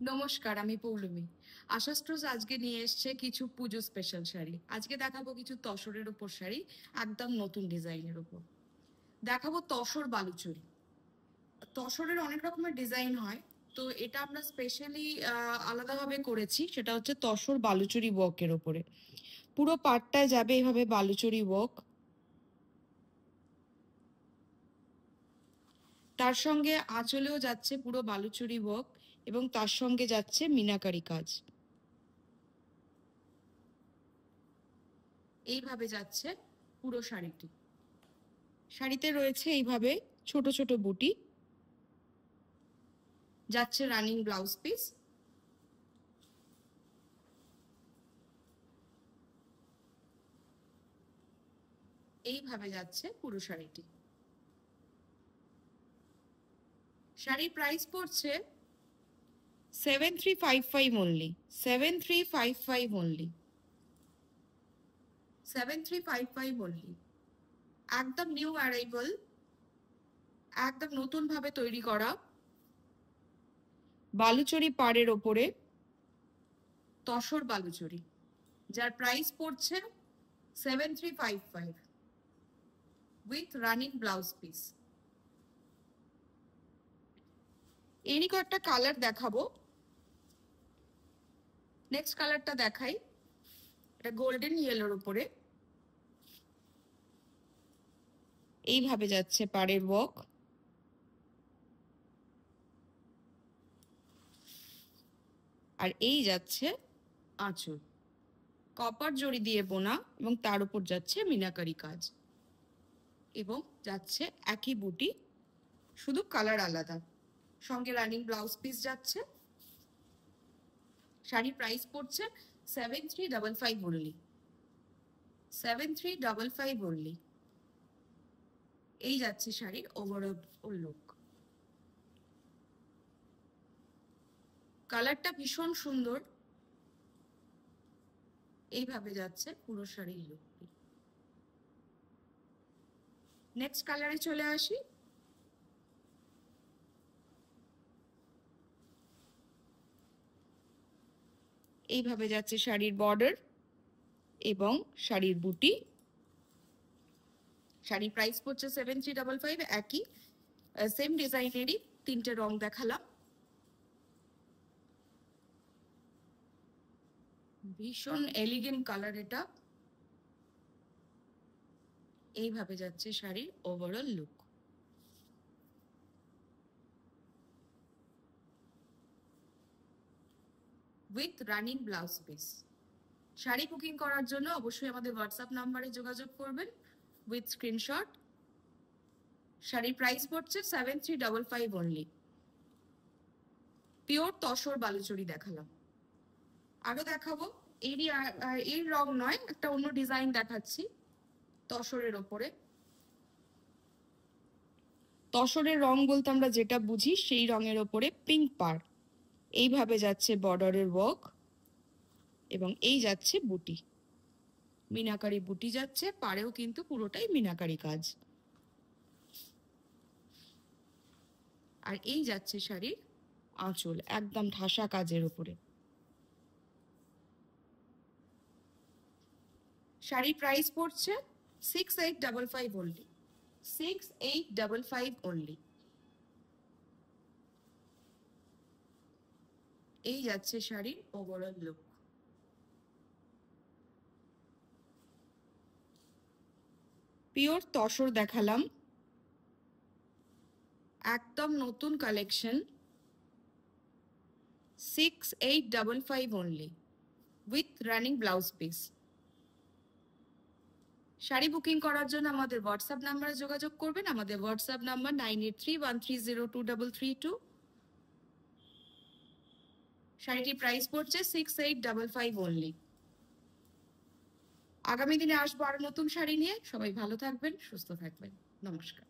নমস্কার, আমি পৌলমী। আশা স্টোর্স আজকে নিয়ে এসছে কিছু পুজো স্পেশাল শাড়ি। আজকে দেখাবো কিছু তসরের উপর শাড়ি, একদম নতুন ডিজাইনের উপর। দেখাবো তসর বালুচরী। তসরের অনেক রকমের ডিজাইন হয়, তো এটা আমরা স্পেশালি আলাদাভাবে করেছি। সেটা হচ্ছে তসর বালুচরী ওয়ার্কের ওপরে। পুরো পাটটায় যাবে এইভাবে বালুচরী ওয়ার্ক, তার সঙ্গে আঁচলেও যাচ্ছে পুরো বালুচরী ওয়ার্ক, এবং তার সঙ্গে যাচ্ছে মিনাকারি কাজ। এইভাবে যাচ্ছে পুরো শাড়িটি। শাড়িতে রয়েছে এইভাবে ছোট ছোট বুটি, যাচ্ছে রানিং ব্লাউজ পিস। এইভাবে যাচ্ছে পুরো শাড়িটি। শাড়ির প্রাইস পড়ছে 7355 অনলি। 7355 অনলি। 7355 অনলি। একদম নিউ অ্যারাইভাল, একদম নতুন ভাবে তৈরি করা বালুচরী পাড়ের ওপরে তসর বালুচরী, যার প্রাইস পড়ছে 7355 উইথ রানিং ব্লাউজ পিস। এরই কয়েকটা কালার দেখাবো। নেক্সট কালারটা দেখাই। এটা গোল্ডেন ইয়েলোর উপরে এইভাবে যাচ্ছে পাড়ের ওয়ার্ক, আর এই যাচ্ছে আঁচল, কপার জড়ি দিয়ে বোনা, এবং তার উপর যাচ্ছে মিনাকারি কাজ, এবং যাচ্ছে একই বুটি, শুধু কালার আলাদা। সঙ্গে রানিং ব্লাউজ পিস যাচ্ছে। শাড়ির প্রাইস পড়ছে 7355 অনলি। 7355 অনলি। এই যাচ্ছে শাড়ির ওভারঅল লুক। কালারটা ভীষণ সুন্দর। এইভাবে যাচ্ছে পুরো শাড়ির লুকটি। নেক্সট কালারে চলে আসি। এইভাবে যাচ্ছে শাড়ির বর্ডার এবং শাড়ির বুটি। শাড়ির প্রাইস পড়ছে 7355। একই সেম ডিজাইনেরই তিনটে রং দেখালাম। ভীষণ এলিগেন্ট কালার এটা। এইভাবে যাচ্ছে শাড়ির overall look. With running blouse piece. Sari booking করার জন্য অবশ্যই আমাদের হোয়াটসঅ্যাপ নাম্বারে যোগাযোগ করবেন উইথ স্ক্রিনশট। শাড়ির প্রাইস পড়ছে 7355 অনলি। পিওর তসর বালুচরী দেখালাম। আরো দেখাবো। এই রং নয়, একটা অন্য ডিজাইন দেখাচ্ছি তসরের ওপরে। তসরের রং বলতে আমরা যেটা বুঝি সেই রঙের ওপরে পিঙ্ক পাড়। এইভাবে যাচ্ছে বর্ডারের ওয়ার্ক, এবং এই যাচ্ছে বুটি, মিনাকারি বুটি যাচ্ছে। পাড়েও কিন্তু পুরোটাই মিনাকারি কাজ। আর এই যাচ্ছে শাড়ির আঁচল, একদম ঠাসা কাজের উপরে। শাড়ির প্রাইস পড়ছে 6855 অনলি। 6855 অনলি। এই যাচ্ছে শাড়ির ওভারঅল লুক। পিওর তসর দেখালাম, একদম নতুন collection. 6855 only with running blouse piece. Sari booking করার জন্য আমাদের হোয়াটসঅ্যাপ নাম্বারে যোগাযোগ করবেন। আমাদের হোয়াটসঅ্যাপ নাম্বার 9831302332। শাড়িটির প্রাইস পড়ছে 6855 অনলি। আগামী দিনে আসবো আরো নতুন শাড়ি নিয়ে। সবাই ভালো থাকবেন, সুস্থ থাকবেন। নমস্কার।